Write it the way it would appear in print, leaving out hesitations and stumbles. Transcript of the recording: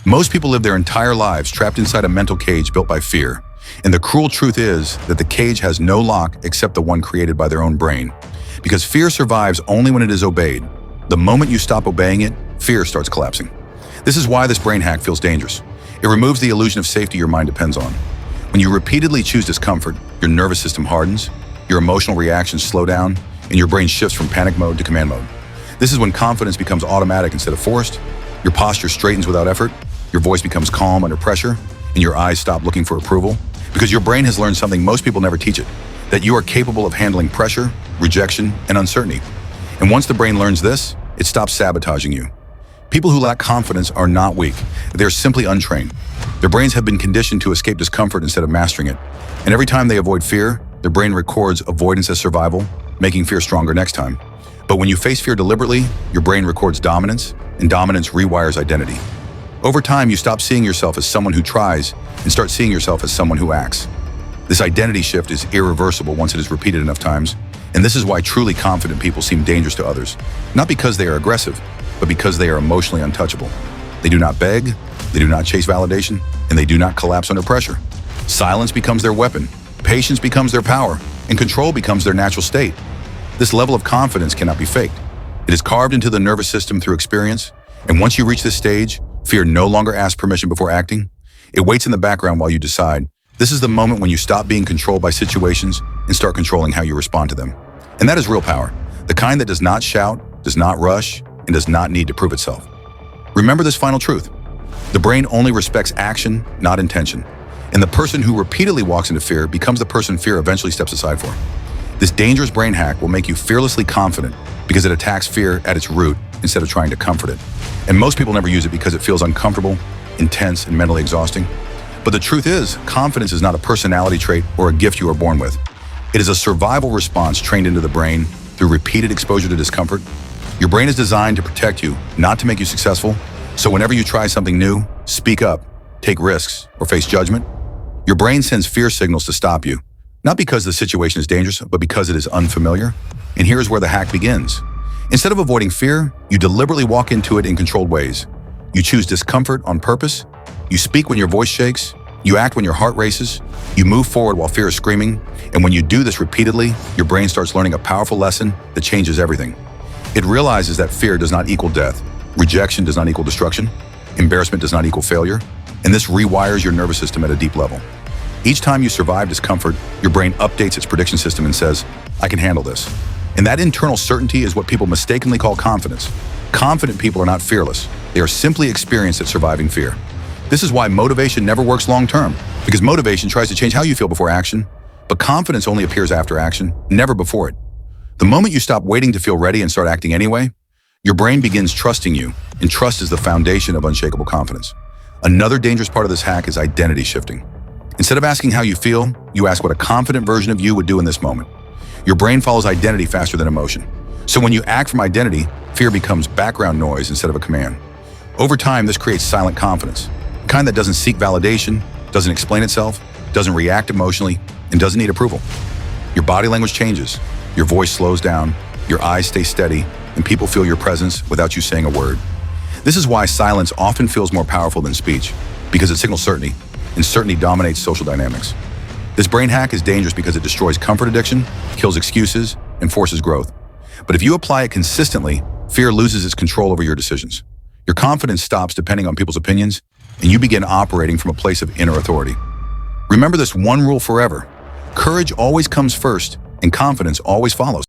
Most people live their entire lives trapped inside a mental cage built by fear. And the cruel truth is that the cage has no lock except the one created by their own brain. Because fear survives only when it is obeyed. The moment you stop obeying it, fear starts collapsing. This is why this brain hack feels dangerous. It removes the illusion of safety your mind depends on. When you repeatedly choose discomfort, your nervous system hardens, your emotional reactions slow down, and your brain shifts from panic mode to command mode. This is when confidence becomes automatic instead of forced, your posture straightens without effort, your voice becomes calm under pressure, and your eyes stop looking for approval. Because your brain has learned something most people never teach it, that you are capable of handling pressure, rejection, and uncertainty. And once the brain learns this, it stops sabotaging you. People who lack confidence are not weak. They're simply untrained. Their brains have been conditioned to escape discomfort instead of mastering it. And every time they avoid fear, their brain records avoidance as survival, making fear stronger next time. But when you face fear deliberately, your brain records dominance, and dominance rewires identity. Over time, you stop seeing yourself as someone who tries and start seeing yourself as someone who acts. This identity shift is irreversible once it is repeated enough times, and this is why truly confident people seem dangerous to others. Not because they are aggressive, but because they are emotionally untouchable. They do not beg, they do not chase validation, and they do not collapse under pressure. Silence becomes their weapon, patience becomes their power, and control becomes their natural state. This level of confidence cannot be faked. It is carved into the nervous system through experience, and once you reach this stage, fear no longer asks permission before acting. It waits in the background while you decide. This is the moment when you stop being controlled by situations and start controlling how you respond to them. And that is real power, the kind that does not shout, does not rush, and does not need to prove itself. Remember this final truth. The brain only respects action, not intention. And the person who repeatedly walks into fear becomes the person fear eventually steps aside for. This dangerous brain hack will make you fearlessly confident because it attacks fear at its root instead of trying to comfort it. And most people never use it because it feels uncomfortable, intense, and mentally exhausting. But the truth is, confidence is not a personality trait or a gift you are born with. It is a survival response trained into the brain through repeated exposure to discomfort. Your brain is designed to protect you, not to make you successful. So whenever you try something new, speak up, take risks, or face judgment, your brain sends fear signals to stop you. Not because the situation is dangerous, but because it is unfamiliar. And here's where the hack begins. Instead of avoiding fear, you deliberately walk into it in controlled ways. You choose discomfort on purpose. You speak when your voice shakes. You act when your heart races. You move forward while fear is screaming. And when you do this repeatedly, your brain starts learning a powerful lesson that changes everything. It realizes that fear does not equal death. Rejection does not equal destruction. Embarrassment does not equal failure. And this rewires your nervous system at a deep level. Each time you survive discomfort, your brain updates its prediction system and says, I can handle this. And that internal certainty is what people mistakenly call confidence. Confident people are not fearless. They are simply experienced at surviving fear. This is why motivation never works long-term, because motivation tries to change how you feel before action, but confidence only appears after action, never before it. The moment you stop waiting to feel ready and start acting anyway, your brain begins trusting you, and trust is the foundation of unshakable confidence. Another dangerous part of this hack is identity shifting. Instead of asking how you feel, you ask what a confident version of you would do in this moment. Your brain follows identity faster than emotion. So when you act from identity, fear becomes background noise instead of a command. Over time, this creates silent confidence, the kind that doesn't seek validation, doesn't explain itself, doesn't react emotionally, and doesn't need approval. Your body language changes, your voice slows down, your eyes stay steady, and people feel your presence without you saying a word. This is why silence often feels more powerful than speech, because it signals certainty, and certainty dominates social dynamics. This brain hack is dangerous because it destroys comfort addiction, kills excuses, and forces growth. But if you apply it consistently, fear loses its control over your decisions. Your confidence stops depending on people's opinions, and you begin operating from a place of inner authority. Remember this one rule forever. Courage always comes first, and confidence always follows.